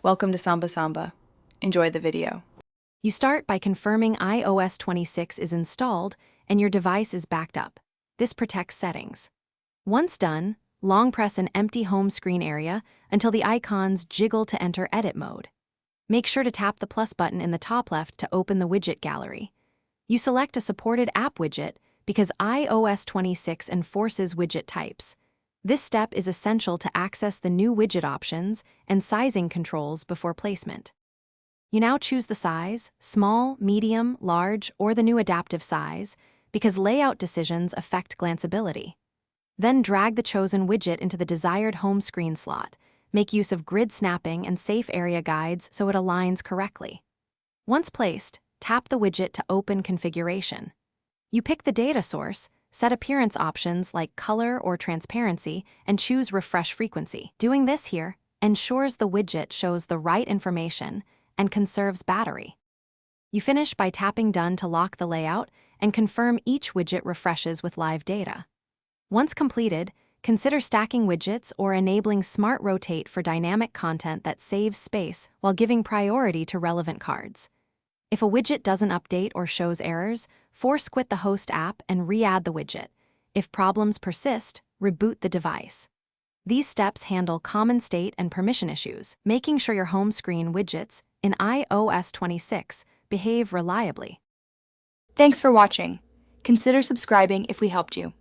Welcome to Samba Samba. Enjoy the video. You start by confirming iOS 26 is installed and your device is backed up. This protects settings. Once done, long press an empty home screen area until the icons jiggle to enter edit mode. Make sure to tap the plus button in the top left to open the widget gallery. You select a supported app widget because iOS 26 enforces widget types. This step is essential to access the new widget options and sizing controls before placement. You now choose the size, small, medium, large, or the new adaptive size, because layout decisions affect glanceability. Then drag the chosen widget into the desired home screen slot. Make use of grid snapping and safe area guides so it aligns correctly. Once placed, tap the widget to open configuration. You pick the data source, set appearance options like color or transparency, and choose refresh frequency. Doing this here ensures the widget shows the right information and conserves battery. You finish by tapping Done to lock the layout and confirm each widget refreshes with live data. Once completed, consider stacking widgets or enabling Smart Rotate for dynamic content that saves space while giving priority to relevant cards. If a widget doesn't update or shows errors, force quit the host app and re-add the widget. If problems persist, reboot the device. These steps handle common state and permission issues, making sure your home screen widgets in iOS 26 behave reliably. Thanks for watching. Consider subscribing if we helped you.